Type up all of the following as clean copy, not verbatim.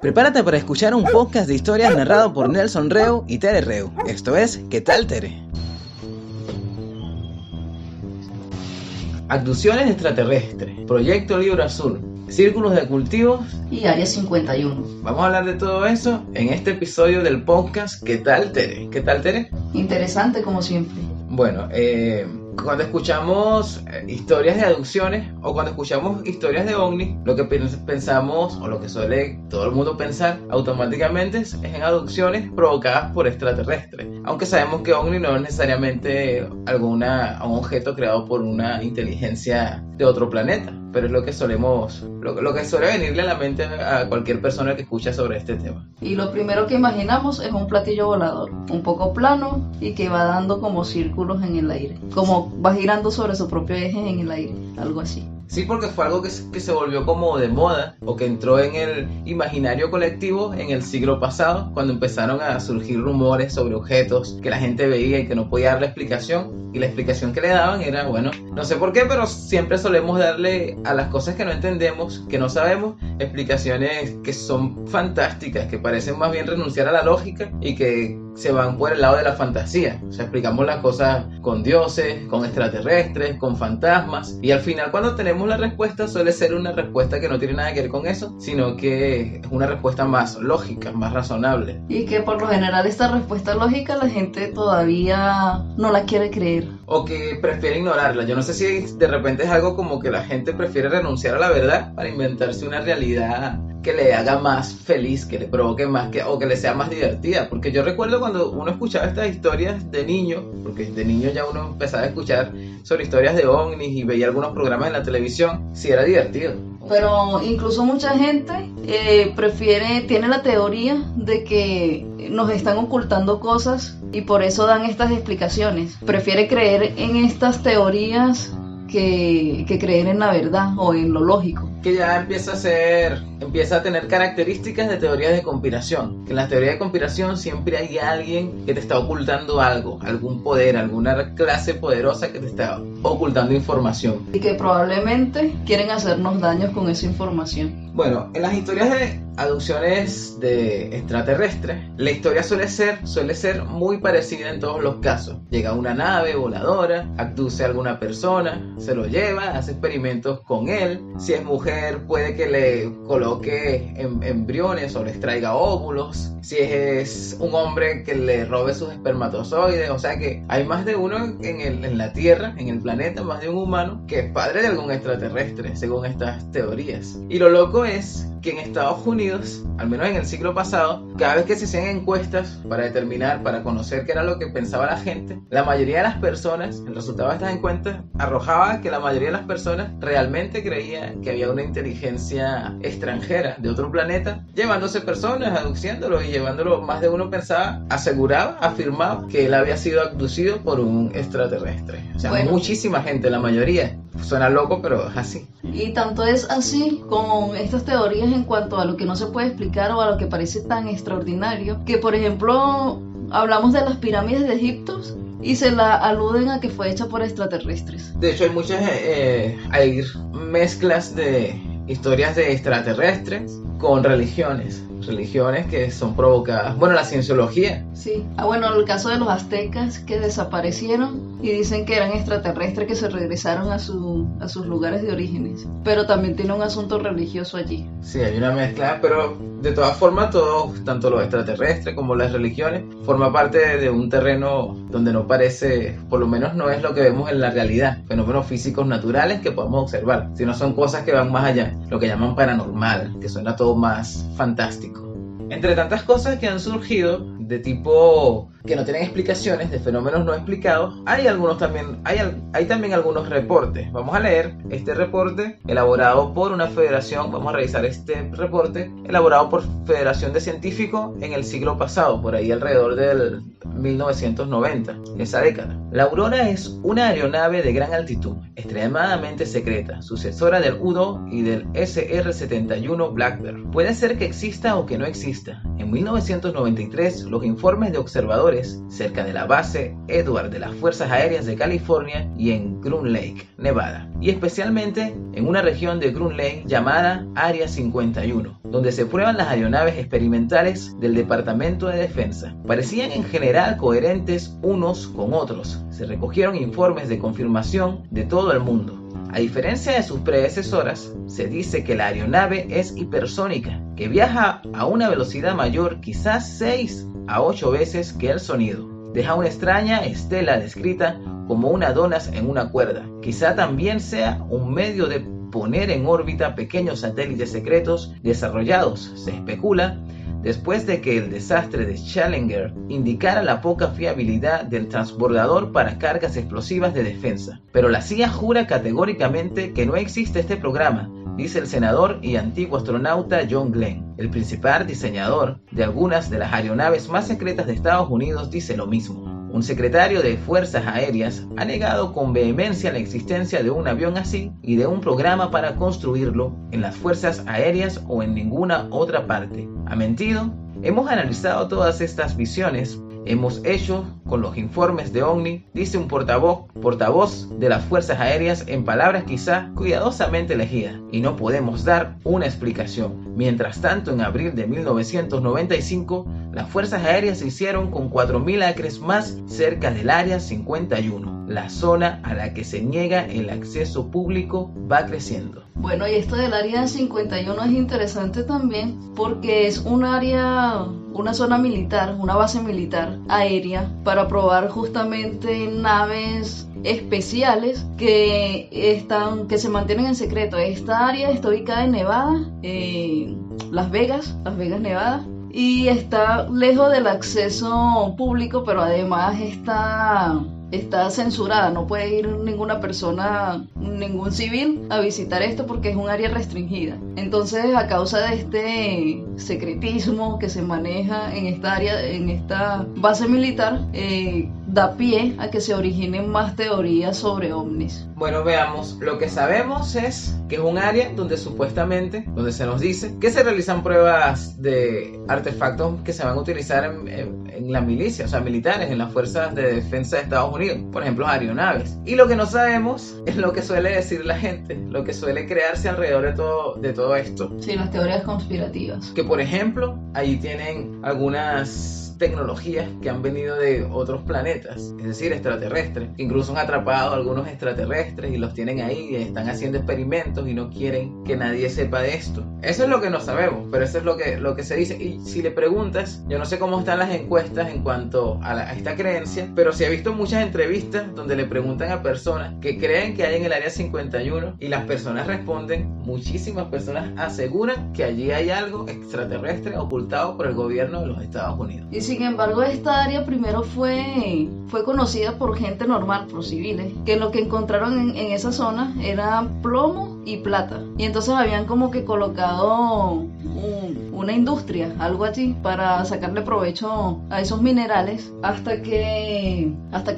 Prepárate para escuchar un podcast de historias narrado por Nelson Reu y Tere Reu. Esto es ¿Qué tal, Tere? Abducciones extraterrestres, Proyecto Libro Azul, Círculos de Cultivos y Área 51. Vamos a hablar de todo eso en este episodio del podcast ¿Qué tal, Tere? ¿Qué tal, Tere? Interesante como siempre. Bueno, cuando escuchamos historias de abducciones o cuando escuchamos historias de ovnis, lo que pensamos o lo que suele todo el mundo pensar automáticamente es en abducciones provocadas por extraterrestres. Aunque sabemos que ovni no es necesariamente un objeto creado por una inteligencia de otro planeta, pero es lo que suele venirle a la mente a cualquier persona que escucha sobre este tema. Y lo primero que imaginamos es un platillo volador, un poco plano y que va dando como círculos en el aire, como va girando sobre su propio eje en el aire, algo así. Sí, porque fue algo que se volvió como de moda o que entró en el imaginario colectivo en el siglo pasado, cuando empezaron a surgir rumores sobre objetos que la gente veía y que no podía darle explicación, y la explicación que le daban era, bueno, no sé por qué, pero siempre solemos darle a las cosas que no entendemos, que no sabemos, explicaciones que son fantásticas, que parecen más bien renunciar a la lógica y que se van por el lado de la fantasía. O sea, explicamos las cosas con dioses, con extraterrestres, con fantasmas, y al final cuando tenemos la respuesta suele ser una respuesta que no tiene nada que ver con eso, sino que es una respuesta más lógica, más razonable. Y que por lo general esta respuesta lógica la gente todavía no la quiere creer. O que prefiere ignorarla. Yo no sé si de repente es algo como que la gente prefiere renunciar a la verdad para inventarse una realidad que le haga más feliz, que le provoque más, o que le sea más divertida. Porque yo recuerdo cuando uno escuchaba estas historias de niño, porque de niño ya uno empezaba a escuchar sobre historias de ovnis y veía algunos programas en la televisión, sí era divertido. Pero incluso mucha gente tiene la teoría de que nos están ocultando cosas y por eso dan estas explicaciones. Prefiere creer en estas teorías que creer en la verdad o en lo lógico. Que ya empieza a tener características de teorías de conspiración. Que en las teorías de conspiración siempre hay alguien que te está ocultando algo, algún poder, alguna clase poderosa que te está ocultando información. Y que probablemente quieren hacernos daños con esa información. Bueno, en las historias de abducciones de extraterrestres, la historia suele ser muy parecida en todos los casos. Llega una nave voladora, abduce a alguna persona, se lo lleva, hace experimentos con él. Si es mujer, puede que le coloque embriones o le extraiga óvulos. Si es un hombre, que le robe sus espermatozoides. O sea que hay más de uno en la Tierra, en el planeta, más de un humano que es padre de algún extraterrestre, según estas teorías. Y lo loco es que en Estados Unidos, al menos en el siglo pasado, cada vez que se hacían encuestas para conocer qué era lo que pensaba la gente, la mayoría de las personas, el resultado de estas encuestas arrojaba que la mayoría de las personas realmente creía que había una inteligencia extranjera de otro planeta llevándose personas, abduciéndolo y llevándolo. Más de uno afirmaba que él había sido abducido por un extraterrestre. O sea, bueno, muchísima gente, la mayoría. Suena loco, pero es así. Y tanto es así con estas teorías en cuanto a lo que no se puede explicar o a lo que parece tan extraordinario, que por ejemplo hablamos de las pirámides de Egipto y se la aluden a que fue hecha por extraterrestres. De hecho hay muchas hay mezclas de historias de extraterrestres con religiones que son provocadas. Bueno, la cienciología. Sí. Bueno, el caso de los aztecas que desaparecieron y dicen que eran extraterrestres que se regresaron a sus lugares de orígenes. Pero también tiene un asunto religioso allí. Sí, hay una mezcla, pero de todas formas, tanto los extraterrestres como las religiones, forma parte de un terreno donde no parece, por lo menos no es lo que vemos en la realidad, fenómenos físicos naturales que podemos observar, sino son cosas que van más allá, lo que llaman paranormal, que suena todo más fantástico. Entre tantas cosas que han surgido de tipo que no tienen explicaciones, de fenómenos no explicados, hay también algunos reportes. Vamos a leer este reporte elaborado por una federación. Vamos a revisar este reporte elaborado por Federación de Científicos en el siglo pasado, por ahí alrededor del 1990, esa década. La Aurora es una aeronave de gran altitud, extremadamente secreta, sucesora del U-2 y del SR-71 Blackbird. Puede ser que exista o que no exista vista. En 1993, los informes de observadores cerca de la base Edward de las Fuerzas Aéreas de California y en Groom Lake, Nevada, y especialmente en una región de Groom Lake llamada Área 51, donde se prueban las aeronaves experimentales del Departamento de Defensa. Parecían en general coherentes unos con otros. Se recogieron informes de confirmación de todo el mundo. A diferencia de sus predecesoras, se dice que la aeronave es hipersónica, que viaja a una velocidad mayor, quizás 6 a 8 veces que el sonido. Deja una extraña estela descrita como una donas en una cuerda. Quizá también sea un medio de poner en órbita pequeños satélites secretos desarrollados, se especula, después de que el desastre de Challenger indicara la poca fiabilidad del transbordador para cargas explosivas de defensa. Pero la CIA jura categóricamente que no existe este programa, dice el senador y antiguo astronauta John Glenn. El principal diseñador de algunas de las aeronaves más secretas de Estados Unidos dice lo mismo. Un secretario de Fuerzas Aéreas ha negado con vehemencia la existencia de un avión así y de un programa para construirlo en las Fuerzas Aéreas o en ninguna otra parte. ¿Ha mentido? Hemos analizado todas estas visiones. Hemos hecho con los informes de OVNI, dice un portavoz de las Fuerzas Aéreas en palabras quizá cuidadosamente elegidas, y no podemos dar una explicación. Mientras tanto, en abril de 1995, las Fuerzas Aéreas se hicieron con 4.000 acres más cerca del Área 51. La zona a la que se niega el acceso público va creciendo. Bueno, y esto del Área 51 es interesante también porque es un área, una zona militar, una base militar aérea para probar justamente naves especiales que se mantienen en secreto. Esta área está ubicada en Nevada, Las Vegas, Nevada, y está lejos del acceso público, pero además está censurada, no puede ir ninguna persona, ningún civil a visitar esto porque es un área restringida. Entonces, a causa de este secretismo que se maneja en esta área, en esta base militar, da pie a que se originen más teorías sobre ovnis. Bueno, veamos. Lo que sabemos es que es un área donde supuestamente, donde se nos dice que se realizan pruebas de artefactos que se van a utilizar en la milicia, o sea, militares, en las fuerzas de defensa de Estados Unidos, por ejemplo, aeronaves. Y lo que no sabemos es lo que suele decir la gente, lo que suele crearse alrededor de todo esto. Sí, las teorías conspirativas. Que, por ejemplo, allí tienen algunas tecnologías que han venido de otros planetas, es decir, extraterrestres. Incluso han atrapado a algunos extraterrestres y los tienen ahí y están haciendo experimentos y no quieren que nadie sepa de esto. Eso es lo que no sabemos, pero eso es lo que se dice. Y si le preguntas, yo no sé cómo están las encuestas en cuanto a esta creencia, pero sí he visto muchas entrevistas donde le preguntan a personas que creen que hay en el Área 51 y las personas responden, muchísimas personas aseguran que allí hay algo extraterrestre ocultado por el gobierno de los Estados Unidos. Y sin embargo, esta área primero fue conocida por gente normal, por civiles, que lo que encontraron en esa zona era plomo y plata. Y entonces habían como que colocado una industria, algo así, para sacarle provecho a esos minerales, hasta que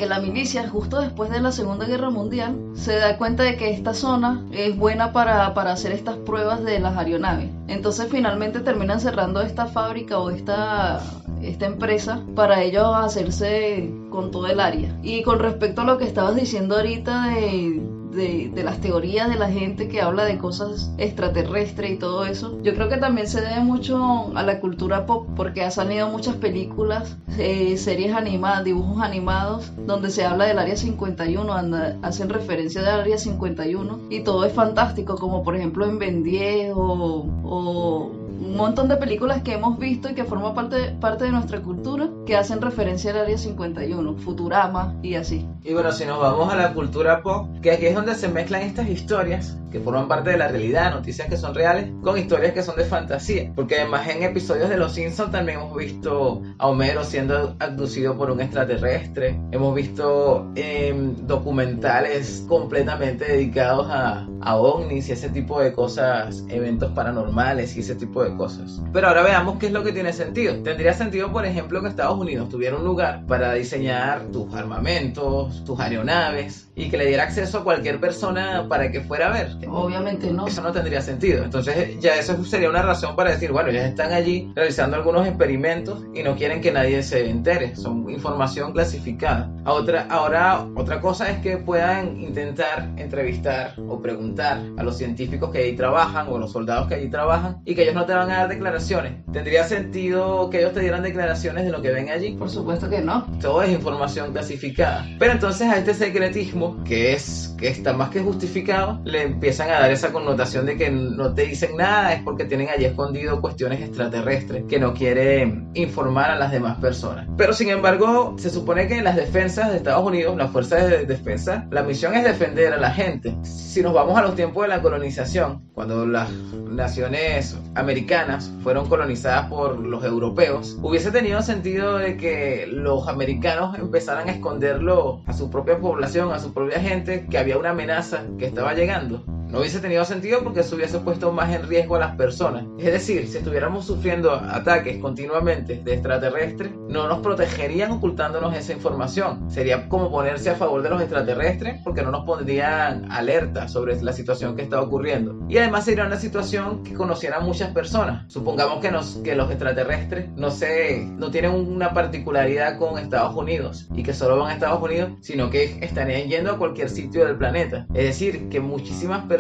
la milicia, justo después de la Segunda Guerra Mundial, se da cuenta de que esta zona es buena para hacer estas pruebas de las aeronaves. Entonces finalmente terminan cerrando esta fábrica o esta empresa para ellos hacerse con todo el área. Y con respecto a lo que estabas diciendo ahorita de las teorías de la gente que habla de cosas extraterrestres y todo eso, yo creo que también se debe mucho a la cultura pop, porque ha salido muchas películas, series animadas, dibujos animados donde se habla del Área 51, hacen referencia del Área 51 y todo es fantástico, como por ejemplo en Ben 10 o un montón de películas que hemos visto y que forman parte de nuestra cultura que hacen referencia al Área 51, Futurama y así. Y bueno, si nos vamos a la cultura pop, que aquí es donde se mezclan estas historias que forman parte de la realidad, noticias que son reales, con historias que son de fantasía. Porque además en episodios de Los Simpsons también hemos visto a Homero siendo abducido por un extraterrestre. Hemos visto documentales completamente dedicados a ovnis y ese tipo de cosas, eventos paranormales y ese tipo de cosas. Pero ahora veamos qué es lo que tiene sentido. Tendría sentido, por ejemplo, que Estados Unidos tuviera un lugar para diseñar tus armamentos, tus aeronaves, y que le diera acceso a cualquier persona para que fuera a ver. Obviamente no. Eso no tendría sentido. Entonces ya eso sería una razón para decir, bueno, ya están allí realizando algunos experimentos y no quieren que nadie se entere. Son información clasificada. Ahora, otra cosa es que puedan intentar entrevistar o preguntar a los científicos que allí trabajan o a los soldados que allí trabajan y que ellos no te van a dar declaraciones. ¿Tendría sentido que ellos te dieran declaraciones de lo que ven allí? Por supuesto que no. Todo es información clasificada. Pero entonces a este secretismo, que está más que justificado, le empiezan a dar esa connotación de que no te dicen nada, es porque tienen allí escondido cuestiones extraterrestres que no quieren informar a las demás personas. Pero sin embargo, se supone que en las defensas de Estados Unidos, las fuerzas de defensa, la misión es defender a la gente. Si nos vamos a los tiempos de la colonización, cuando las naciones americanas fueron colonizadas por los europeos, hubiese tenido sentido de que los americanos empezaran a esconderlo a su propia población, a su propia gente, que había una amenaza que estaba llegando. No hubiese tenido sentido porque eso hubiese puesto más en riesgo a las personas. Es decir, si estuviéramos sufriendo ataques continuamente de extraterrestres, no nos protegerían ocultándonos esa información. Sería como ponerse a favor de los extraterrestres porque no nos pondrían alerta sobre la situación que está ocurriendo. Y además sería una situación que conocieran muchas personas. Supongamos que los extraterrestres no tienen una particularidad con Estados Unidos y que solo van a Estados Unidos, sino que estarían yendo a cualquier sitio del planeta. Es decir, que muchísimas personas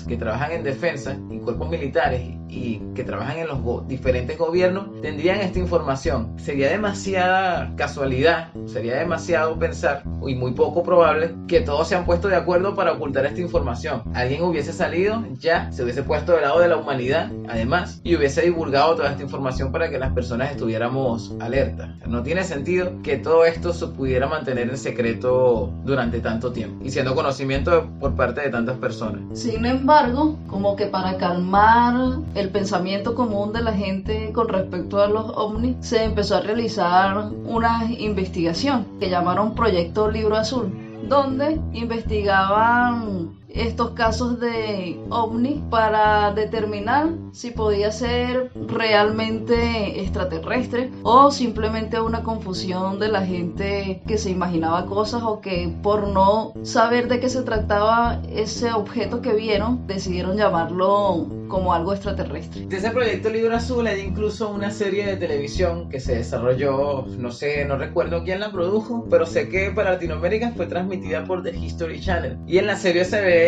que trabajan en defensa, en cuerpos militares y que trabajan en los diferentes gobiernos tendrían esta información. Sería demasiada casualidad, sería demasiado pensar y muy poco probable que todos se han puesto de acuerdo para ocultar esta información. Alguien hubiese salido, ya se hubiese puesto del lado de la humanidad, además, y hubiese divulgado toda esta información para que las personas estuviéramos alerta. No tiene sentido que todo esto se pudiera mantener en secreto durante tanto tiempo y siendo conocimiento por parte de tantas personas. Sin embargo, como que para calmar el pensamiento común de la gente con respecto a los ovnis, se empezó a realizar una investigación que llamaron Proyecto Libro Azul, donde investigaban estos casos de ovnis para determinar si podía ser realmente extraterrestre o simplemente una confusión de la gente que se imaginaba cosas o que por no saber de qué se trataba ese objeto que vieron decidieron llamarlo como algo extraterrestre. De ese Proyecto Libro Azul hay incluso una serie de televisión que se desarrolló, no recuerdo quién la produjo, pero sé que para Latinoamérica fue transmitida por The History Channel. Y en la serie se ve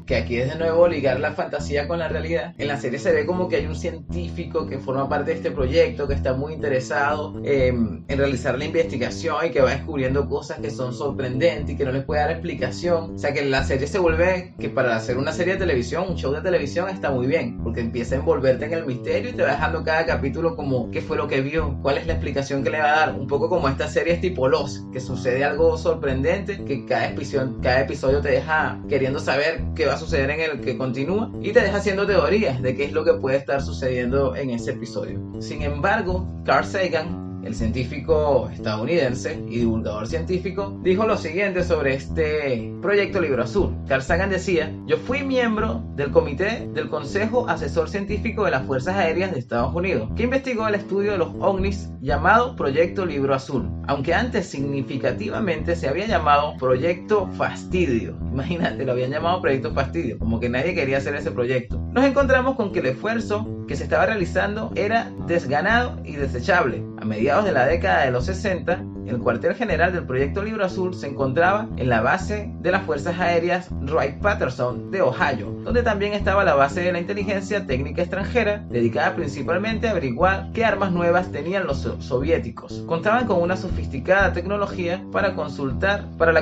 que aquí es de nuevo ligar la fantasía con la realidad. En la serie se ve como que hay un científico que forma parte de este proyecto, que está muy interesado en realizar la investigación y que va descubriendo cosas que son sorprendentes y que no les puede dar explicación. O sea que la serie se vuelve que para hacer una serie de televisión, un show de televisión está muy bien, porque empieza a envolverte en el misterio y te va dejando cada capítulo como qué fue lo que vio, cuál es la explicación que le va a dar, un poco como esta serie tipo Lost, que sucede algo sorprendente, que cada episodio te deja queriendo saber qué va a suceder en el que continúa y te deja haciendo teorías de qué es lo que puede estar sucediendo en ese episodio. Sin embargo, Carl Sagan, el científico estadounidense y divulgador científico, dijo lo siguiente sobre este Proyecto Libro Azul. Carl Sagan decía: yo fui miembro del comité del Consejo Asesor Científico de las Fuerzas Aéreas de Estados Unidos, que investigó el estudio de los ovnis llamado Proyecto Libro Azul, aunque antes significativamente se había llamado Proyecto Fastidio. Imagínate, lo habían llamado Proyecto Fastidio, como que nadie quería hacer ese proyecto. Nos encontramos con que el esfuerzo que se estaba realizando era desganado y desechable. A mediados de la década de los 60, el cuartel general del Proyecto Libro Azul se encontraba en la base de las Fuerzas Aéreas Wright-Patterson de Ohio, donde también estaba la base de la inteligencia técnica extranjera, dedicada principalmente a averiguar qué armas nuevas tenían los soviéticos. Contaban con una sofisticada tecnología para la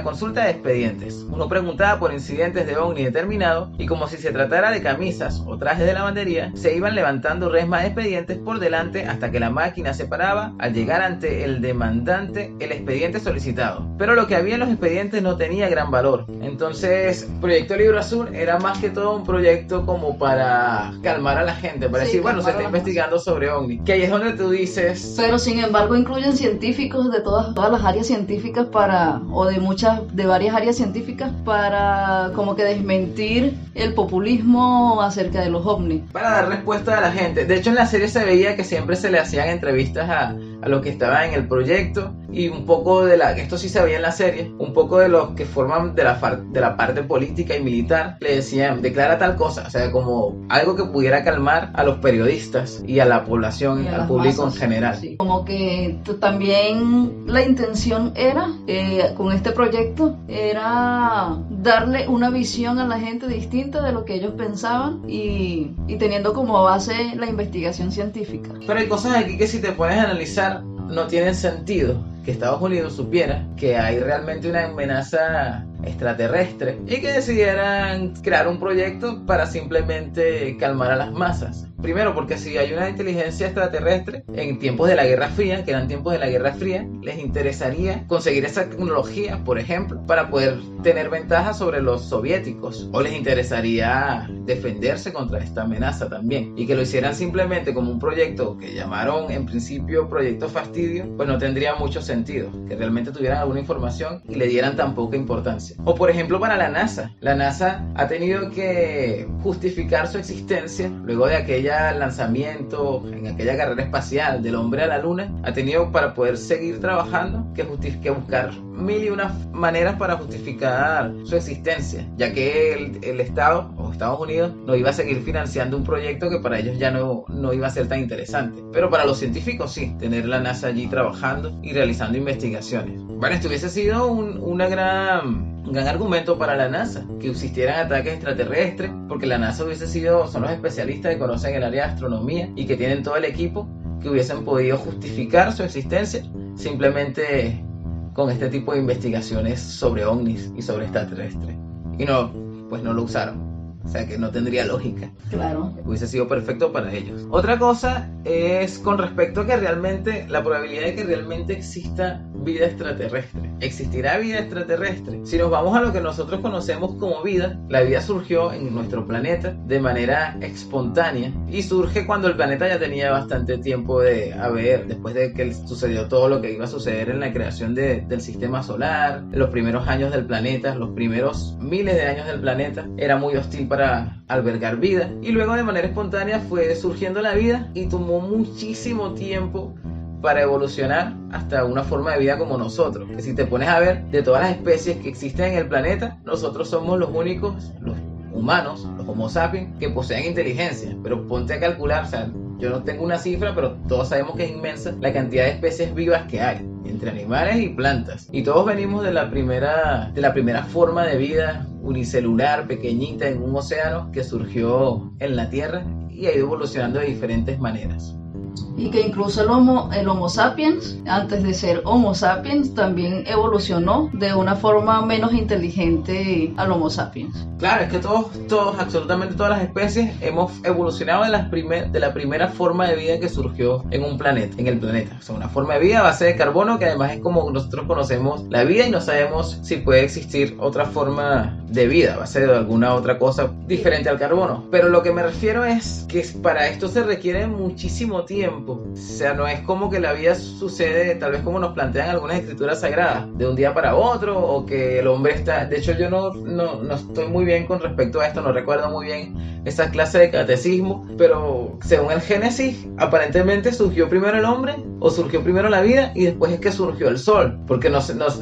consulta de expedientes. Uno preguntaba por incidentes de ovni determinado y, como si se tratara de camisas o trajes de lavandería, se iban levantando resmas de expedientes por delante hasta que la máquina se paraba al llegar ante el demandante el expediente solicitado, pero lo que había en los expedientes no tenía gran valor. Entonces, Proyecto Libro Azul era más que todo un proyecto como para calmar a la gente, para decir, bueno, se está investigando sobre ovnis, que ahí es donde tú dices... Pero sin embargo incluyen científicos de todas las áreas científicas de varias áreas científicas para como que desmentir el populismo acerca de los ovnis. Para dar respuesta a la gente. De hecho, en la serie se veía que siempre se le hacían entrevistas a los que estaban en el proyecto, y un poco esto sí se veía en la serie, un poco de los que forman de la parte política y militar, le decían, declara tal cosa, o sea, como algo que pudiera calmar a los periodistas y a la población, al público masas, en general. Sí. Como que también la intención era, con este proyecto, era darle una visión a la gente distinta de lo que ellos pensaban y teniendo como base la investigación científica. Pero hay cosas aquí que si te pones a analizar no tienen sentido. Que Estados Unidos supiera que hay realmente una amenaza extraterrestre y que decidieran crear un proyecto para simplemente calmar a las masas. Primero, porque si hay una inteligencia extraterrestre en tiempos de la Guerra Fría, que eran tiempos de la Guerra Fría, les interesaría conseguir esa tecnología, por ejemplo, para poder tener ventaja sobre los soviéticos, o les interesaría defenderse contra esta amenaza también, y que lo hicieran simplemente como un proyecto que llamaron en principio Proyecto Fastidio, pues no tendría mucho sentido, que realmente tuvieran alguna información y le dieran tan poca importancia. O por ejemplo para la NASA ha tenido que justificar su existencia luego de aquella lanzamiento, en aquella carrera espacial del hombre a la luna, ha tenido para poder seguir trabajando que buscar mil y unas maneras para justificar su existencia, ya que el Estado o Estados Unidos no iba a seguir financiando un proyecto que para ellos ya no iba a ser tan interesante, pero para los científicos sí, tener la NASA allí trabajando y realizando investigaciones. Bueno, esto hubiese sido un gran argumento para la NASA, que existieran ataques extraterrestres, porque la NASA son los especialistas que conocen el área de astronomía y que tienen todo el equipo, que hubiesen podido justificar su existencia simplemente con este tipo de investigaciones sobre ovnis y sobre extraterrestres. Y no lo usaron. O sea que no tendría lógica. Claro. Hubiese sido perfecto para ellos. Otra cosa es con respecto a que realmente, la probabilidad de que realmente exista vida extraterrestre. ¿Existirá vida extraterrestre? Si nos vamos a lo que nosotros conocemos como vida, la vida surgió en nuestro planeta de manera espontánea y surge cuando el planeta ya tenía bastante tiempo después de que sucedió todo lo que iba a suceder en la creación del sistema solar, en los primeros años del planeta, los primeros miles de años del planeta, era muy hostil para albergar vida, y luego de manera espontánea fue surgiendo la vida y tomó muchísimo tiempo para evolucionar hasta una forma de vida como nosotros. Que si te pones a ver, de todas las especies que existen en el planeta, nosotros somos los únicos, los humanos, los Homo sapiens, que poseen inteligencia. Pero ponte a calcular, o sea, yo no tengo una cifra, pero todos sabemos que es inmensa la cantidad de especies vivas que hay, entre animales y plantas. Y todos venimos de la primera forma de vida unicelular, pequeñita, en un océano que surgió en la Tierra y ha ido evolucionando de diferentes maneras. Y que incluso el Homo sapiens, antes de ser Homo sapiens, también evolucionó de una forma menos inteligente al Homo sapiens. Claro, es que todos, absolutamente todas las especies hemos evolucionado de la primera forma de vida que surgió en el planeta. O sea, una forma de vida a base de carbono, que además es como nosotros conocemos la vida y no sabemos si puede existir otra forma de vida a base de alguna otra cosa diferente al carbono. Pero lo que me refiero es que para esto se requiere muchísimo tiempo. O sea, no es como que la vida sucede tal vez como nos plantean algunas escrituras sagradas, de un día para otro, o que el hombre está... De hecho, yo no estoy muy bien con respecto a esto, no recuerdo muy bien esa clase de catecismo, pero según el Génesis, aparentemente surgió primero el hombre, o surgió primero la vida, y después es que surgió el sol, porque no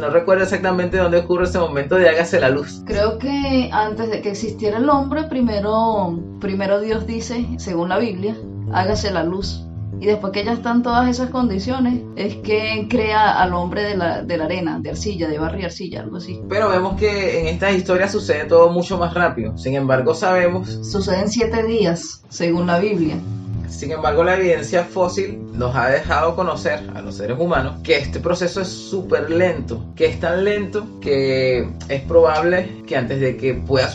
recuerdo exactamente dónde ocurre ese momento de hágase la luz. Creo que antes de que existiera el hombre, primero Dios dice, según la Biblia, hágase la luz. Y después que ya están todas esas condiciones, es que crea al hombre de la arena, de arcilla, de barro y arcilla, algo así. Pero vemos que en estas historias sucede todo mucho más rápido. Sin embargo, sucede en 7 días, según la Biblia. Sin embargo, la evidencia fósil nos ha dejado conocer a los seres humanos que este proceso es súper lento, que es tan lento que es probable que antes de que pueda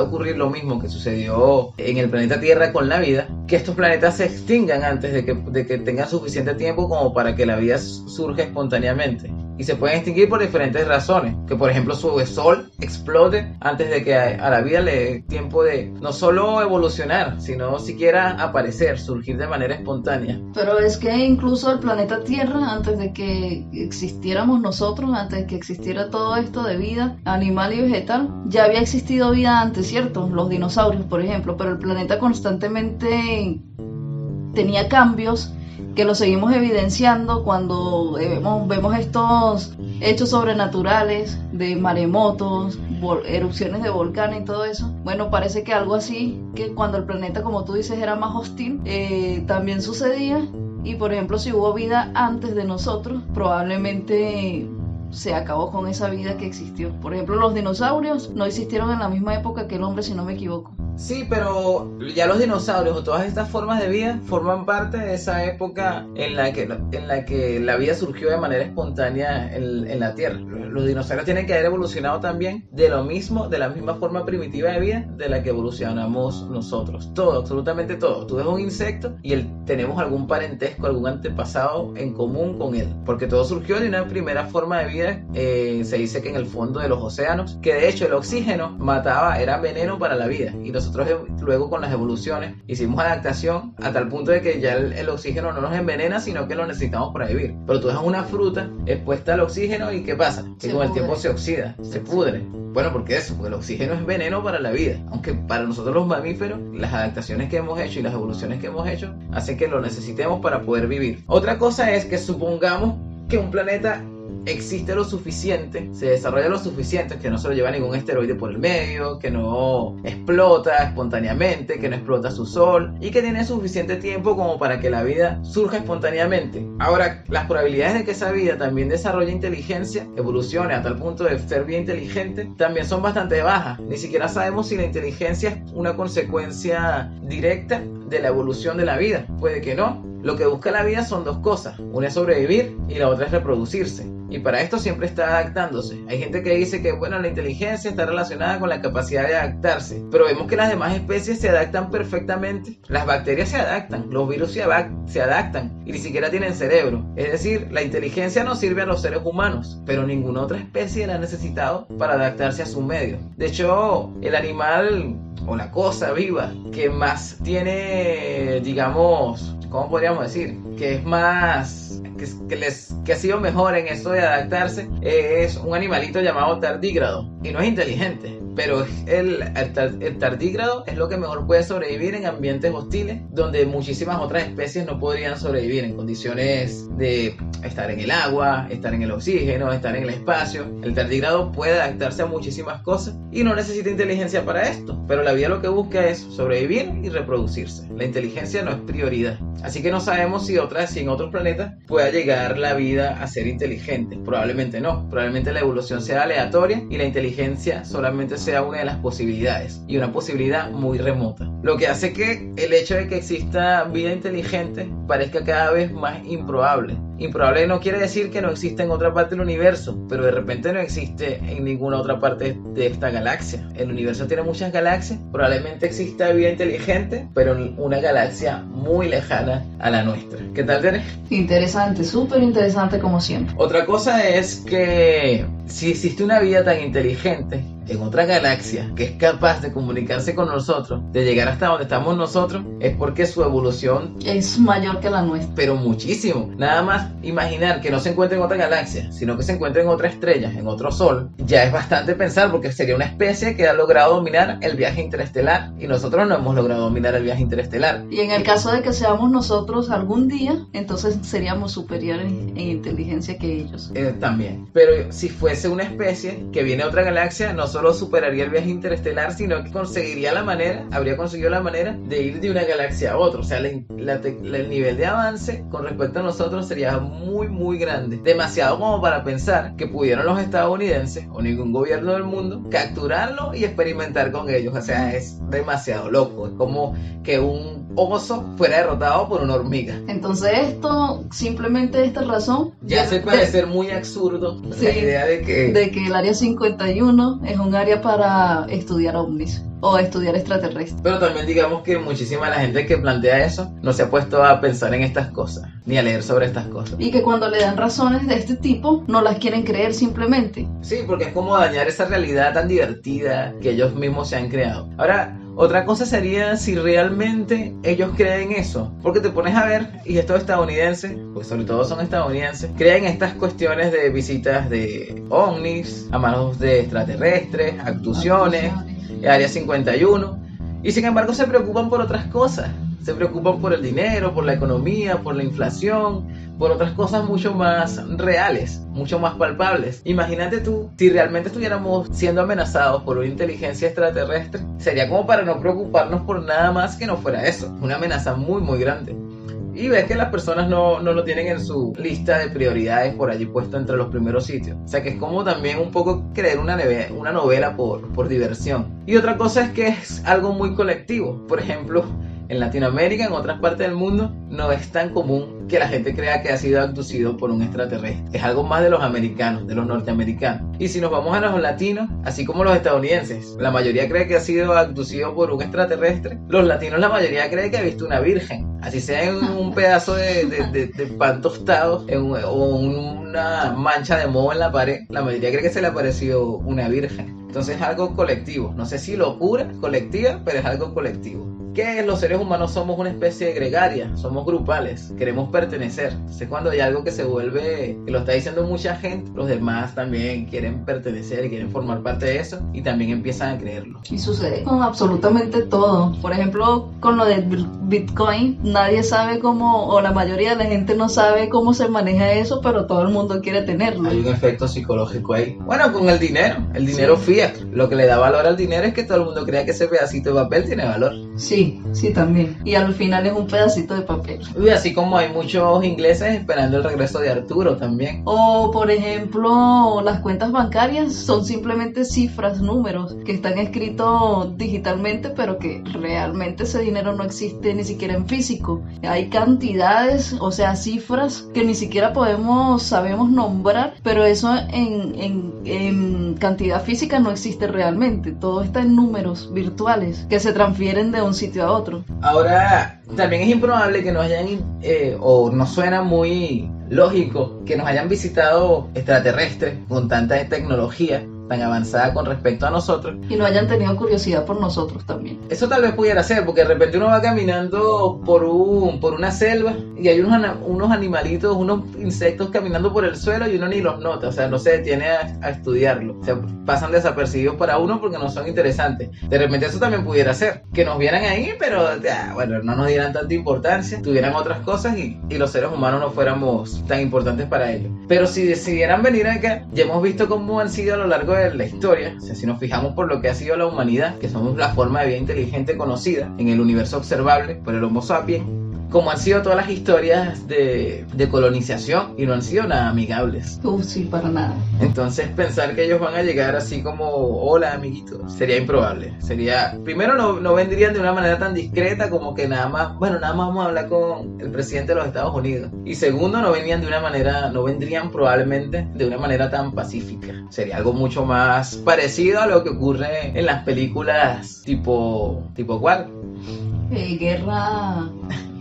ocurrir lo mismo que sucedió en el planeta Tierra con la vida, que estos planetas se extingan antes de que tengan suficiente tiempo como para que la vida surja espontáneamente. Y se pueden extinguir por diferentes razones. Que por ejemplo su sol explote antes de que a la vida le dé tiempo de no solo evolucionar, sino siquiera aparecer, surgir de manera espontánea. Pero es que incluso el planeta Tierra, antes de que existiéramos nosotros, antes de que existiera todo esto de vida animal y vegetal, ya había existido vida antes, ¿cierto? Los dinosaurios, por ejemplo, pero el planeta constantemente tenía cambios que lo seguimos evidenciando cuando vemos estos hechos sobrenaturales de maremotos, erupciones de volcanes y todo eso. Bueno, parece que algo así, que cuando el planeta, como tú dices, era más hostil, también sucedía. Y por ejemplo, si hubo vida antes de nosotros, probablemente se acabó con esa vida que existió. Por ejemplo, los dinosaurios no existieron en la misma época que el hombre, si no me equivoco. Sí, pero ya los dinosaurios o todas estas formas de vida forman parte de esa época en la que la vida surgió de manera espontánea en la Tierra. Los dinosaurios tienen que haber evolucionado también de la misma forma primitiva de vida de la que evolucionamos nosotros. Todo, absolutamente todo. Tú ves un insecto y tenemos algún parentesco, algún antepasado en común con él, porque todo surgió de una primera forma de vida. Se dice que en el fondo de los océanos, que de hecho el oxígeno era veneno para la vida, y nosotros luego con las evoluciones hicimos adaptación a tal punto de que ya el oxígeno no nos envenena, sino que lo necesitamos para vivir. Pero tú dejas una fruta expuesta al oxígeno y ¿qué pasa? Que con el tiempo se oxida, se pudre. Bueno, porque el oxígeno es veneno para la vida, aunque para nosotros los mamíferos las adaptaciones que hemos hecho y las evoluciones que hemos hecho hacen que lo necesitemos para poder vivir. Otra cosa es que supongamos que un planeta existe lo suficiente, se desarrolla lo suficiente, que no se lo lleva ningún esteroide por el medio, que no explota espontáneamente, que no explota su sol y que tiene suficiente tiempo como para que la vida surja espontáneamente. Ahora, las probabilidades de que esa vida también desarrolle inteligencia, evolucione a tal punto de ser bien inteligente, también son bastante bajas. Ni siquiera sabemos si la inteligencia es una consecuencia directa de la evolución de la vida. Puede que no. Lo que busca la vida son dos cosas. Una es sobrevivir y la otra es reproducirse. Y para esto siempre está adaptándose. Hay gente que dice que la inteligencia está relacionada con la capacidad de adaptarse. Pero vemos que las demás especies se adaptan perfectamente. Las bacterias se adaptan, los virus se adaptan y ni siquiera tienen cerebro. Es decir, la inteligencia nos sirve a los seres humanos, pero ninguna otra especie la ha necesitado para adaptarse a su medio. De hecho, el animal o la cosa viva que más tiene, digamos, ¿cómo podríamos decir? Que es más... Que ha sido mejor en eso de adaptarse, es un animalito llamado tardígrado. Y no es inteligente, pero el tardígrado es lo que mejor puede sobrevivir en ambientes hostiles, donde muchísimas otras especies no podrían sobrevivir, en condiciones de estar en el agua, estar en el oxígeno, estar en el espacio. El tardígrado puede adaptarse a muchísimas cosas y no necesita inteligencia para esto, pero la vida lo que busca es sobrevivir y reproducirse. La inteligencia no es prioridad. Así que no sabemos si en otros planetas pueda llegar la vida a ser inteligente. Probablemente no. Probablemente la evolución sea aleatoria y la inteligencia solamente sea una de las posibilidades, y una posibilidad muy remota. Lo que hace que el hecho de que exista vida inteligente parezca cada vez más improbable. Improbable no quiere decir que no exista en otra parte del universo, pero de repente no existe en ninguna otra parte de esta galaxia. El universo tiene muchas galaxias, probablemente exista vida inteligente, pero en una galaxia muy lejana a la nuestra. ¿Qué tal, Tere? Interesante, súper interesante como siempre. Otra cosa es que si existe una vida tan inteligente en otra galaxia que es capaz de comunicarse con nosotros, de llegar hasta donde estamos nosotros, es porque su evolución es mayor que la nuestra. Pero muchísimo. Nada más imaginar que no se encuentra en otra galaxia, sino que se encuentra en otra estrella, en otro sol, ya es bastante pensar, porque sería una especie que ha logrado dominar el viaje interestelar y nosotros no hemos logrado dominar el viaje interestelar. Y en el caso de que seamos nosotros algún día, entonces seríamos superiores en inteligencia que ellos. También. Pero si fuese una especie que viene a otra galaxia, nosotros solo superaría el viaje interestelar, sino que habría conseguido la manera de ir de una galaxia a otra. O sea, el nivel de avance con respecto a nosotros sería muy muy grande, demasiado como para pensar que pudieron los estadounidenses o ningún gobierno del mundo capturarlo y experimentar con ellos. O sea, es demasiado loco. Es como que un oso fuera derrotado por una hormiga. Entonces esto, simplemente esta razón ya hace parecer muy absurdo, sí, la idea de que el área 51 es un área para estudiar ovnis o estudiar extraterrestres. Pero también digamos que muchísima la gente que plantea eso no se ha puesto a pensar en estas cosas, ni a leer sobre estas cosas. Y que cuando le dan razones de este tipo, no las quieren creer simplemente. Sí, porque es como dañar esa realidad tan divertida que ellos mismos se han creado. Ahora, otra cosa sería si realmente ellos creen eso, porque te pones a ver, y estos estadounidenses, pues sobre todo son estadounidenses, creen estas cuestiones de visitas de ovnis, a manos de extraterrestres, abducciones, área 51, y sin embargo se preocupan por otras cosas. Se preocupan por el dinero, por la economía, por la inflación, por otras cosas mucho más reales, mucho más palpables. Imagínate tú, si realmente estuviéramos siendo amenazados por una inteligencia extraterrestre, sería como para no preocuparnos por nada más que no fuera eso. Una amenaza muy muy grande. Y ves que las personas no lo tienen en su lista de prioridades por allí puesto entre los primeros sitios. O sea que es como también un poco creer una novela por diversión. Y otra cosa es que es algo muy colectivo. Por ejemplo, en Latinoamérica, en otras partes del mundo, no es tan común que la gente crea que ha sido abducido por un extraterrestre. Es algo más de los americanos, de los norteamericanos. Y si nos vamos a los latinos, así como los estadounidenses, la mayoría cree que ha sido abducido por un extraterrestre. Los latinos, la mayoría cree que ha visto una virgen. Así sea en un pedazo de pan tostado o una mancha de moho en la pared, la mayoría cree que se le apareció una virgen. Entonces es algo colectivo. No sé si locura colectiva, pero es algo colectivo. Que los seres humanos somos una especie gregaria, somos grupales, queremos pertenecer. Entonces cuando hay algo que se vuelve, que lo está diciendo mucha gente, los demás también quieren pertenecer y quieren formar parte de eso y también empiezan a creerlo. Y sucede con absolutamente todo. Por ejemplo, con lo de Bitcoin, nadie sabe cómo, o la mayoría de la gente no sabe cómo se maneja eso, pero todo el mundo quiere tenerlo. Hay un efecto psicológico ahí. Bueno, con el dinero sí. Fiat, lo que le da valor al dinero es que todo el mundo crea que ese pedacito de papel tiene valor. Sí, también. Y al final es un pedacito de papel. Y así como hay muchos ingleses esperando el regreso de Arturo también. O, por ejemplo, las cuentas bancarias son simplemente cifras, números, que están escritos digitalmente, pero que realmente ese dinero no existe ni siquiera en físico. Hay cantidades, o sea, cifras que ni siquiera sabemos nombrar, pero eso en cantidad física no existe realmente. Todo está en números virtuales que se transfieren de un sitio a otro. Ahora, también es improbable que nos hayan, o nos suena muy lógico, que nos hayan visitado extraterrestres con tanta tecnología tan avanzada con respecto a nosotros y no hayan tenido curiosidad por nosotros también. Eso tal vez pudiera ser, porque de repente uno va caminando por una selva y hay unos animalitos, unos insectos caminando por el suelo y uno ni los nota, o sea, no se detiene a estudiarlo, o sea, pasan desapercibidos para uno porque no son interesantes. De repente eso también pudiera ser, que nos vieran ahí, pero bueno, no nos dieran tanta importancia, tuvieran otras cosas y los seres humanos no fuéramos tan importantes para ellos. Pero si decidieran venir acá, ya hemos visto cómo han sido a lo largo de la historia, o sea, si nos fijamos por lo que ha sido la humanidad, que somos la forma de vida inteligente conocida en el universo observable por el Homo sapiens, como han sido todas las historias de colonización y no han sido nada amigables. Sí, para nada. Entonces pensar que ellos van a llegar así como hola amiguitos sería improbable. Primero no vendrían de una manera tan discreta como que nada más vamos a hablar con el presidente de los Estados Unidos. Y segundo, no vendrían probablemente de una manera tan pacífica. Sería algo mucho más parecido a lo que ocurre en las películas tipo ¿cuál?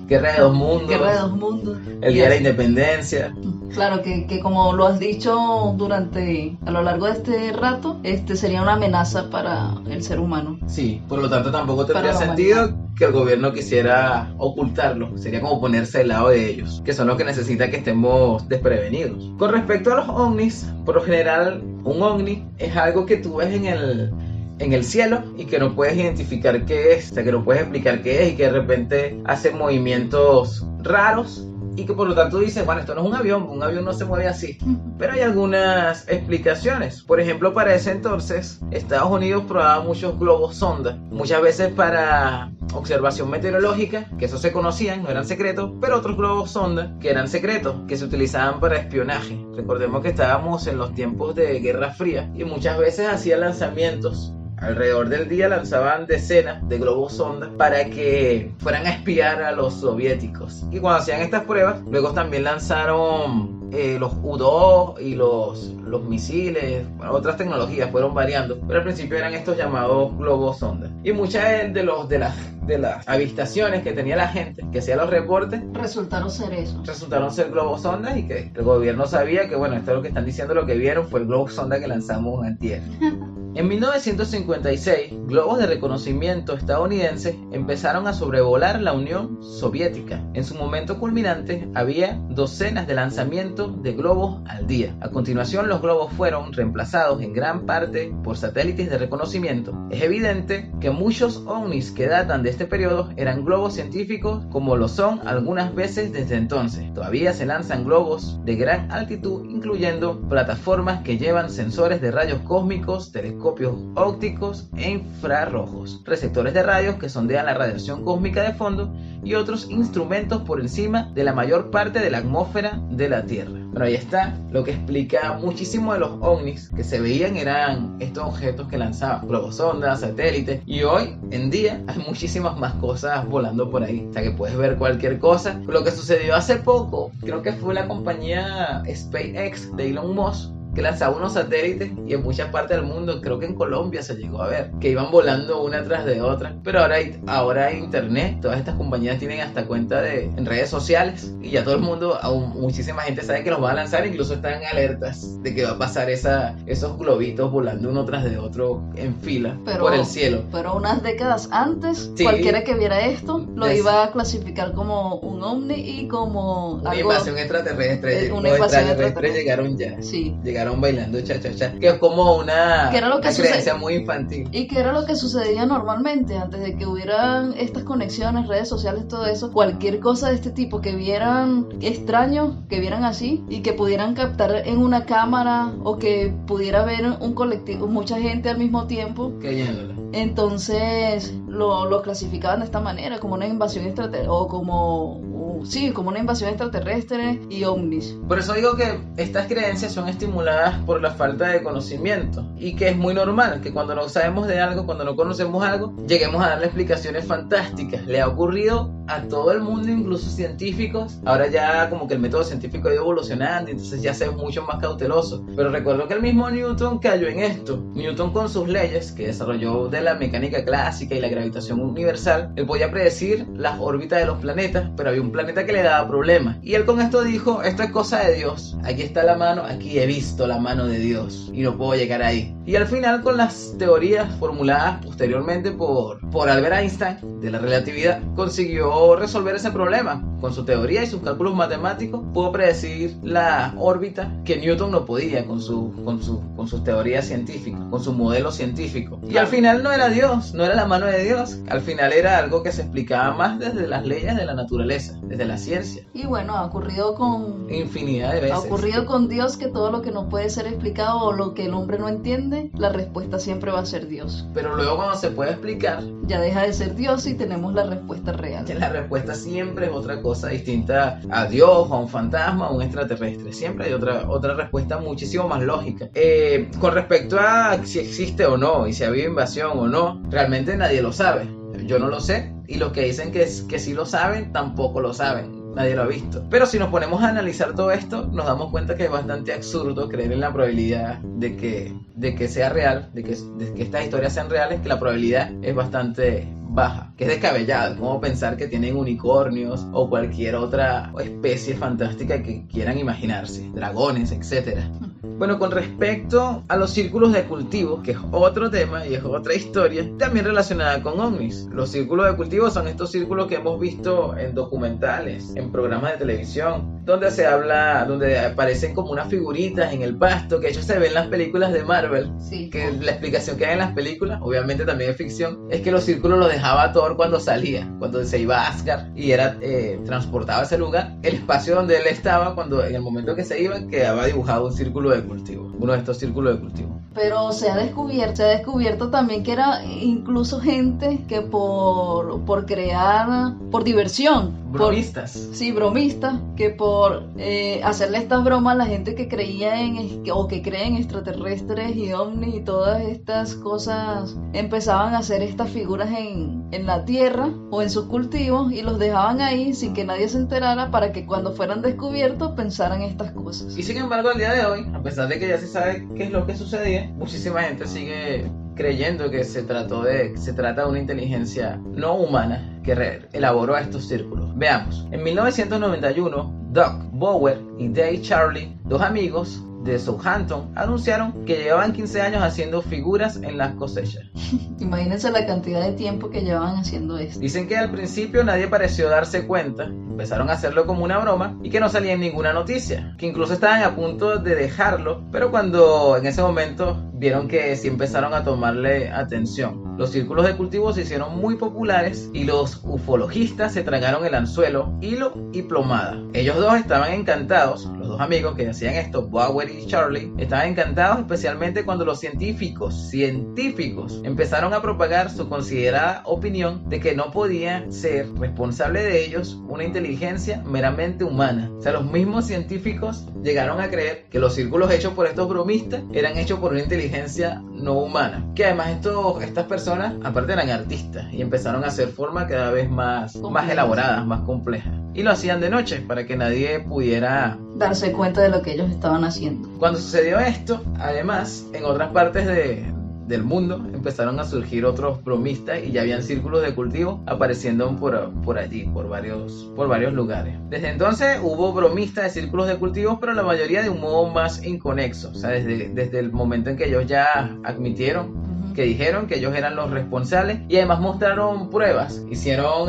Guerra de dos mundos. El Día de la Independencia. Claro, que como lo has dicho a lo largo de este rato, sería una amenaza para el ser humano. Sí, por lo tanto tampoco tendría sentido que el gobierno quisiera ocultarlo. Sería como ponerse del lado de ellos, que son los que necesitan que estemos desprevenidos. Con respecto a los ovnis, por lo general, un ovni es algo que tú ves en el cielo y que no puedes identificar qué es, o sea, que no puedes explicar qué es y que de repente hace movimientos raros y que por lo tanto dice, bueno, esto no es un avión no se mueve así. Pero hay algunas explicaciones. Por ejemplo, para ese entonces, Estados Unidos probaba muchos globos sonda, muchas veces para observación meteorológica, que esos se conocían, no eran secretos, pero otros globos sonda que eran secretos, que se utilizaban para espionaje. Recordemos que estábamos en los tiempos de Guerra Fría y muchas veces hacían lanzamientos. Alrededor del día lanzaban decenas de globos sonda para que fueran a espiar a los soviéticos. Y cuando hacían estas pruebas, luego también lanzaron los U-2 y los misiles, bueno, otras tecnologías fueron variando, pero al principio eran estos llamados globos sonda. Y muchas de las avistaciones que tenía la gente que hacía los reportes resultaron ser globos sonda, y que el gobierno sabía que, bueno, esto es lo que están diciendo, lo que vieron fue el globo sonda que lanzamos antier. En 1956, globos de reconocimiento estadounidenses empezaron a sobrevolar la Unión Soviética. En su momento culminante, había docenas de lanzamientos de globos al día. A continuación, los globos fueron reemplazados en gran parte por satélites de reconocimiento. Es evidente que muchos ovnis que datan de este periodo eran globos científicos, como lo son algunas veces desde entonces. Todavía se lanzan globos de gran altitud, incluyendo plataformas que llevan sensores de rayos cósmicos, telescopios ópticos e infrarrojos, receptores de rayos que sondean la radiación cósmica de fondo y otros instrumentos por encima de la mayor parte de la atmósfera de la Tierra. Bueno, ahí está lo que explica muchísimo de los ovnis que se veían, eran estos objetos que lanzaban globosondas, satélites, y hoy en día hay muchísimas más cosas volando por ahí, o sea que puedes ver cualquier cosa. Lo que sucedió hace poco, creo que fue la compañía SpaceX de Elon Musk, que lanzaba unos satélites, y en muchas partes del mundo, creo que en Colombia se llegó a ver, que iban volando una tras de otra. Pero ahora hay internet, todas estas compañías tienen hasta cuenta en redes sociales, y ya todo el mundo, muchísima gente sabe que los van a lanzar, incluso están alertas de que va a pasar esos globitos volando uno tras de otro en fila por el cielo. Pero unas décadas antes, sí, cualquiera que viera esto lo iba a clasificar como un ovni y como una invasión extraterrestre. Los extraterrestres llegaron ya. Sí. Llegaron bailando cha-cha-cha, que es como una creencia muy infantil. Y que era lo que sucedía normalmente antes de que hubieran estas conexiones, redes sociales, todo eso. Cualquier cosa de este tipo que vieran extraño, que vieran así y que pudieran captar en una cámara, o que pudiera ver un colectivo, mucha gente al mismo tiempo creyéndolo. Entonces lo clasificaban de esta manera, como una invasión extraterrestre, o como una invasión extraterrestre y ovnis. Por eso digo que estas creencias son estimuladas por la falta de conocimiento, y que es muy normal que cuando no sabemos de algo, cuando no conocemos algo, lleguemos a darle explicaciones fantásticas. Le ha ocurrido a todo el mundo, incluso científicos. Ahora ya como que el método científico ha ido evolucionando, entonces ya se es mucho más cauteloso. Pero recuerdo que el mismo Newton cayó en esto. Newton, con sus leyes que desarrolló de la mecánica clásica y la gravitación universal, él podía predecir las órbitas de los planetas, pero había un planeta que le daba problemas, y él con esto dijo: esto es cosa de Dios, aquí está la mano, aquí he visto la mano de Dios y no puedo llegar ahí. Y al final, con las teorías formuladas posteriormente por Albert Einstein de la relatividad, consiguió resolver ese problema. Con su teoría y sus cálculos matemáticos pudo predecir la órbita que Newton no podía con sus teorías científicas, con su modelo científico. Y al final no era Dios, no era la mano de Dios, al final era algo que se explicaba más desde las leyes de la naturaleza, desde la ciencia. Y bueno, ha ocurrido con infinidad de veces. Ha ocurrido con Dios, que todo lo que no puede ser explicado o lo que el hombre no entiende, la respuesta siempre va a ser Dios. Pero luego, cuando se puede explicar, ya deja de ser Dios y tenemos la respuesta real. La respuesta siempre es otra cosa distinta a Dios, a un fantasma, a un extraterrestre. Siempre hay otra respuesta muchísimo más lógica. Con respecto a si existe o no y si ha habido invasión o no, realmente nadie lo sabe. Yo no lo sé, y los que dicen que sí lo saben tampoco lo saben. Nadie lo ha visto. Pero si nos ponemos a analizar todo esto, nos damos cuenta que es bastante absurdo creer en la probabilidad de que sea real, de que estas historias sean reales, que la probabilidad es bastante baja, que es descabellado. Como pensar que tienen unicornios o cualquier otra especie fantástica que quieran imaginarse, dragones, etcétera. Bueno, con respecto a los círculos de cultivo, que es otro tema y es otra historia, también relacionada con ovnis. Los círculos de cultivo son estos círculos que hemos visto en documentales, en programas de televisión, donde aparecen como unas figuritas en el pasto, que de hecho se ven en las películas de Marvel. Sí. Que la explicación que hay en las películas, obviamente también es ficción, es que los círculos los dejan dejaba a Thor cuando salía, cuando se iba a Asgard y era transportado a ese lugar. El espacio donde él estaba, cuando en el momento que se iba, quedaba dibujado un círculo de cultivo, uno de estos círculos de cultivo. Pero se ha descubierto también que era incluso gente que por crear, por diversión, bromistas. Sí, bromistas, que por hacerle estas bromas a la gente que creía o que cree en extraterrestres y ovnis y todas estas cosas, empezaban a hacer estas figuras en la tierra o en sus cultivos y los dejaban ahí sin que nadie se enterara para que cuando fueran descubiertos pensaran estas cosas. Y sin embargo, al día de hoy, a pesar de que ya se sabe qué es lo que sucedía, muchísima gente sigue creyendo que se trata de una inteligencia no humana que elaboró estos círculos. Veamos, en 1991, Doug Bower y Dave Charlie, dos amigos de Southampton, anunciaron que llevaban 15 años haciendo figuras en las cosechas. Imagínense la cantidad de tiempo que llevaban haciendo esto. Dicen que al principio nadie pareció darse cuenta, empezaron a hacerlo como una broma y que no salía en ninguna noticia, que incluso estaban a punto de dejarlo, pero cuando en ese momento vieron que sí empezaron a tomarle atención. Los círculos de cultivo se hicieron muy populares y los ufologistas se tragaron el anzuelo, hilo y plomada. Ellos dos estaban encantados, los dos amigos que hacían esto, Bower y Charlie, estaban encantados especialmente cuando los científicos empezaron a propagar su considerada opinión de que no podía ser responsable de ellos una inteligencia meramente humana. O sea, los mismos científicos llegaron a creer que los círculos hechos por estos bromistas eran hechos por una inteligencia no humana. Que además estas personas, aparte eran artistas y empezaron a hacer formas cada vez más elaboradas, más complejas. Y lo hacían de noche para que nadie pudiera darse cuenta de lo que ellos estaban haciendo. Cuando sucedió esto, además, en otras partes del mundo empezaron a surgir otros bromistas y ya habían círculos de cultivo apareciendo por allí, por varios lugares. Desde entonces hubo bromistas de círculos de cultivos, pero la mayoría de un modo más inconexo. O sea, desde el momento en que ellos ya admitieron, que dijeron que ellos eran los responsables y además mostraron pruebas, hicieron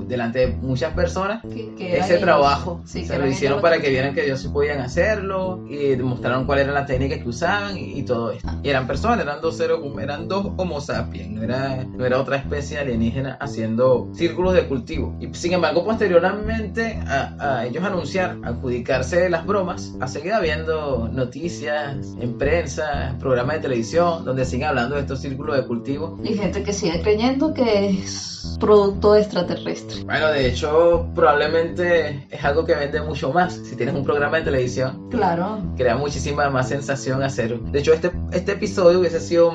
delante de muchas personas que ese trabajo, se lo hicieron para que vieran que ellos sí podían hacerlo y demostraron cuáles eran las técnicas que usaban y todo esto. Y eran personas, eran dos Homo sapiens, no era otra especie alienígena haciendo círculos de cultivo. Y sin embargo, posteriormente a ellos anunciar, adjudicarse las bromas, ha seguido habiendo noticias en prensa, programas de televisión donde siguen hablando de estos círculos de cultivo. Y gente que sigue creyendo que es producto extraterrestre. Bueno, de hecho, probablemente es algo que vende mucho más. Si tienes un programa de televisión, claro, crea muchísima más sensación hacerlo. De hecho, este episodio hubiese sido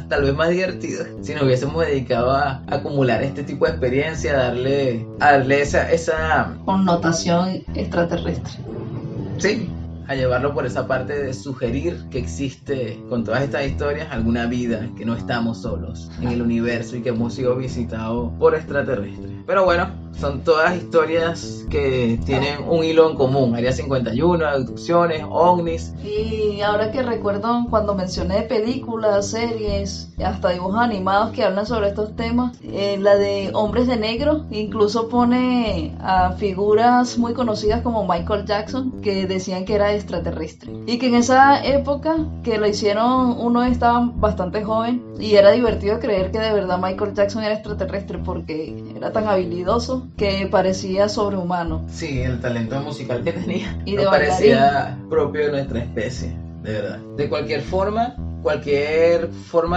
tal vez más divertido si nos hubiésemos dedicado a acumular este tipo de experiencia, a darle esa connotación extraterrestre. Sí, a llevarlo por esa parte de sugerir que existe con todas estas historias alguna vida, que no estamos solos en el universo y que hemos sido visitados por extraterrestres. Pero bueno, son todas historias que tienen un hilo en común. Área 51, abducciones, ovnis. Y ahora que recuerdo cuando mencioné películas, series, hasta dibujos animados que hablan sobre estos temas, la de Hombres de Negro incluso pone a figuras muy conocidas como Michael Jackson, que decían que era extraterrestre. Y que en esa época que lo hicieron, uno estaba bastante joven y era divertido creer que de verdad Michael Jackson era extraterrestre porque era tan habilidoso que parecía sobrehumano. Sí, el talento musical que tenía y no parecía propio de nuestra especie, de verdad. De cualquier forma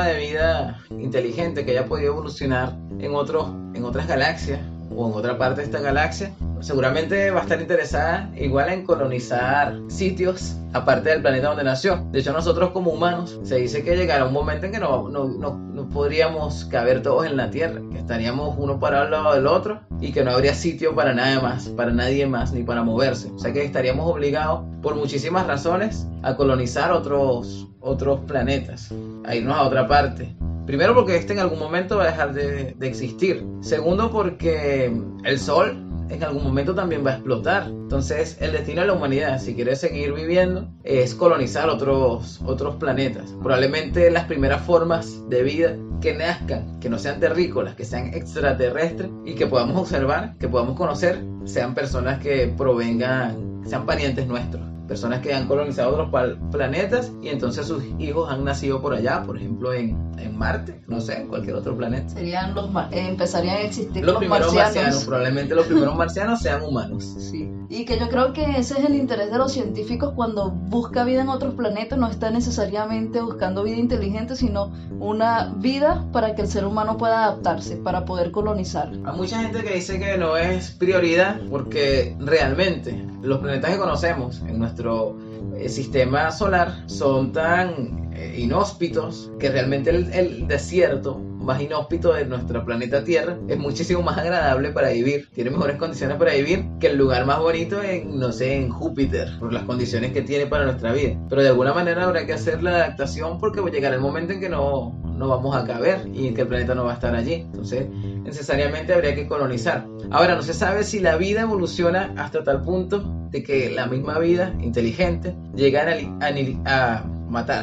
de vida inteligente que haya podido evolucionar en otras galaxias o en otra parte de esta galaxia, seguramente va a estar interesada igual en colonizar sitios aparte del planeta donde nació. De hecho, nosotros como humanos se dice que llegará un momento en que no podríamos caber todos en la Tierra, que estaríamos uno para el lado del otro y que no habría sitio para nadie más, ni para moverse. O sea que estaríamos obligados por muchísimas razones a colonizar otros planetas, a irnos a otra parte. Primero porque en algún momento va a dejar de existir. Segundo porque el Sol en algún momento también va a explotar. Entonces el destino de la humanidad, si quiere seguir viviendo, es colonizar otros planetas. Probablemente las primeras formas de vida que nazcan, que no sean terrícolas, que sean extraterrestres y que podamos observar, que podamos conocer, sean personas que sean parientes nuestros. personas que han colonizado otros planetas y entonces sus hijos han nacido por allá, por ejemplo en Marte, no sé, en cualquier otro planeta. Serían empezarían a existir los primeros marcianos. Probablemente los primeros marcianos sean humanos. Sí. Y que yo creo que ese es el interés de los científicos cuando busca vida en otros planetas. No está necesariamente buscando vida inteligente, sino una vida para que el ser humano pueda adaptarse, para poder colonizar. Hay mucha gente que dice que no es prioridad porque realmente los planetas que conocemos en nuestro sistema solar son tan inhóspitos que realmente el desierto más inhóspito de nuestro planeta Tierra es muchísimo más agradable para vivir, tiene mejores condiciones para vivir que el lugar más bonito en Júpiter, por las condiciones que tiene para nuestra vida. Pero de alguna manera habrá que hacer la adaptación porque llegará el momento en que no vamos a caber y en que el planeta no va a estar allí. Entonces necesariamente habría que colonizar. Ahora, no se sabe si la vida evoluciona hasta tal punto de que la misma vida inteligente llega a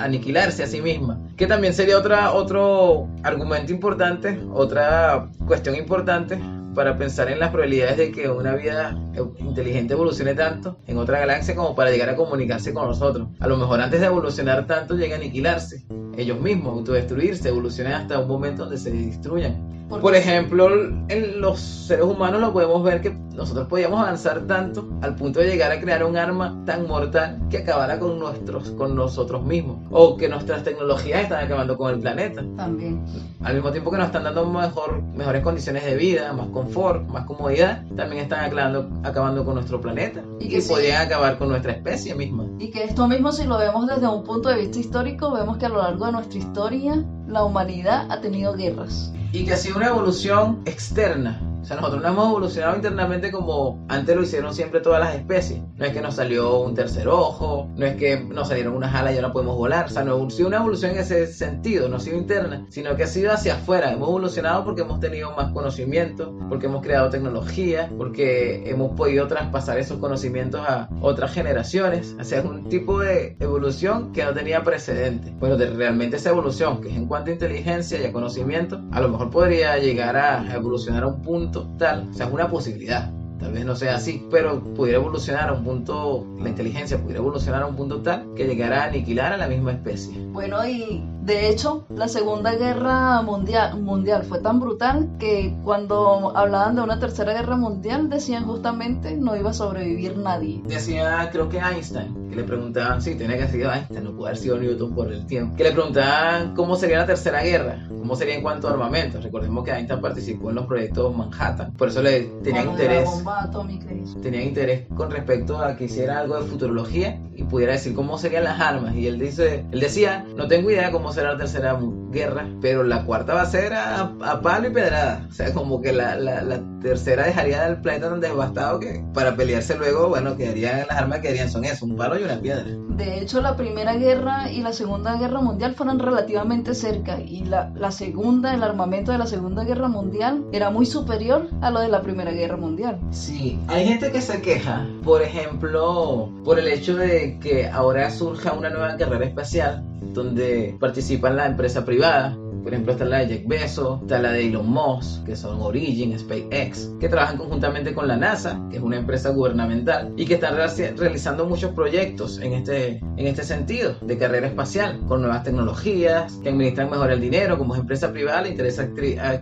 aniquilarse a sí misma, que también sería otro argumento importante, otra cuestión importante para pensar en las probabilidades de que una vida inteligente evolucione tanto en otra galaxia como para llegar a comunicarse con nosotros. A lo mejor antes de evolucionar tanto llega a aniquilarse ellos mismos, autodestruirse, evolucionan hasta un momento donde se destruyan. Por ejemplo, en los seres humanos lo podemos ver que nosotros podíamos avanzar tanto al punto de llegar a crear un arma tan mortal que acabara con nosotros mismos, o que nuestras tecnologías están acabando con el planeta. También. Al mismo tiempo que nos están dando mejores condiciones de vida, más confort, más comodidad, también están acabando con nuestro planeta y podrían acabar con nuestra especie misma. Y que esto mismo, si lo vemos desde un punto de vista histórico, vemos que a lo largo de nuestra historia la humanidad ha tenido guerras. Y que ha sido una evolución externa. O sea, nosotros no hemos evolucionado internamente como antes lo hicieron siempre todas las especies. No es que nos salió un tercer ojo, no es que nos salieron unas alas y ahora podemos volar. O sea, no ha sido una evolución en ese sentido, no ha sido interna, sino que ha sido hacia afuera. Hemos evolucionado porque hemos tenido más conocimiento, porque hemos creado tecnología, porque hemos podido traspasar esos conocimientos a otras generaciones. O sea, es un tipo de evolución que no tenía precedente. Bueno, realmente esa evolución, que es en cuanto a inteligencia y a conocimiento, a lo mejor podría llegar a evolucionar a un punto tal, o sea, es una posibilidad, tal vez no sea así, pero pudiera evolucionar a un punto, la inteligencia pudiera evolucionar a un punto tal que llegara a aniquilar a la misma especie. Bueno, y de hecho, la Segunda Guerra Mundial fue tan brutal que cuando hablaban de una Tercera Guerra Mundial decían justamente no iba a sobrevivir nadie. Decía, creo que Einstein, que le preguntaban, sí, tenía que haber sido Einstein, no pudo haber sido Newton por el tiempo, que le preguntaban cómo sería la Tercera Guerra, cómo sería en cuanto a armamento. Recordemos que Einstein participó en los proyectos Manhattan, por eso le tenía interés. La bomba atómica. Tenía interés con respecto a que hiciera algo de futurología y pudiera decir cómo serían las armas. Y él decía, no tengo idea cómo será la Tercera Guerra, pero la cuarta va a ser a palo y pedrada. O sea, como que la tercera dejaría el planeta tan devastado que para pelearse luego, bueno, las armas quedarían son eso, un palo y una piedra. De hecho, la Primera Guerra y la Segunda Guerra Mundial fueron relativamente cerca, y el armamento de la Segunda Guerra Mundial era muy superior a lo de la Primera Guerra Mundial. Sí, hay gente que se queja, por ejemplo, por el hecho de que ahora surja una nueva carrera espacial donde participan la empresa privada. Por ejemplo, está la de Jeff Bezos, está la de Elon Musk, que son Origin, SpaceX, que trabajan conjuntamente con la NASA, que es una empresa gubernamental, y que están realizando muchos proyectos en este sentido, de carrera espacial, con nuevas tecnologías, que administran mejor el dinero. Como es empresa privada, le interesa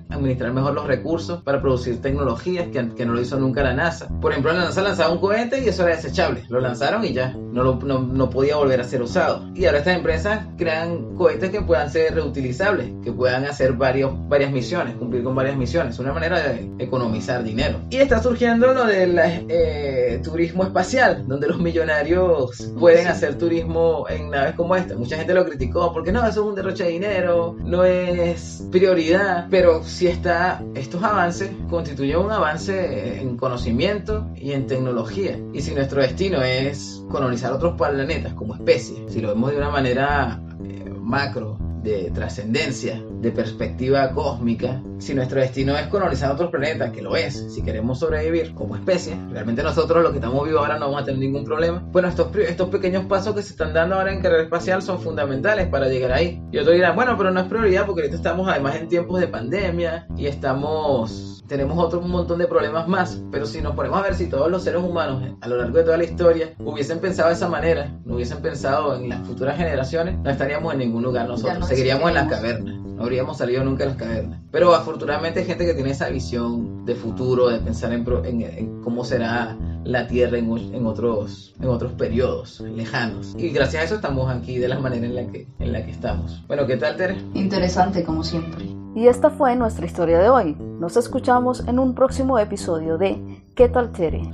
administrar mejor los recursos para producir tecnologías que no lo hizo nunca la NASA. Por ejemplo, la NASA lanzaba un cohete y eso era desechable, lo lanzaron y ya, no podía volver a ser usado. Y ahora estas empresas crean cohetes que puedan ser reutilizables, que puedan hacer varias misiones, cumplir con varias misiones, una manera de economizar dinero. Y está surgiendo lo del turismo espacial, donde los millonarios pueden hacer turismo en naves como esta. Mucha gente lo criticó porque no, eso es un derroche de dinero, no es prioridad, pero si estos avances constituyen un avance en conocimiento y en tecnología. Y si nuestro destino es colonizar otros planetas como especie, si lo vemos de una manera macro, de trascendencia, de perspectiva cósmica, si nuestro destino es colonizar otros planetas, que lo es, si queremos sobrevivir como especie, realmente nosotros los que estamos vivos ahora no vamos a tener ningún problema. Bueno, estos pequeños pasos que se están dando ahora en carrera espacial son fundamentales para llegar ahí. Y otros dirán, bueno, pero no es prioridad porque ahorita estamos además en tiempos de pandemia y tenemos un montón de problemas más. Pero si nos ponemos a ver si todos los seres humanos a lo largo de toda la historia hubiesen pensado de esa manera, no hubiesen pensado en las futuras generaciones, no estaríamos en ningún lugar nosotros, seguiríamos en las cavernas, no habríamos salido nunca de las cavernas. Pero afortunadamente hay gente que tiene esa visión de futuro, de pensar en cómo será la Tierra en otros periodos lejanos. Y gracias a eso estamos aquí de la manera en la que estamos. Bueno, ¿qué tal, Tere? Interesante, como siempre. Y esta fue nuestra historia de hoy. Nos escuchamos en un próximo episodio de ¿Qué tal, Tere?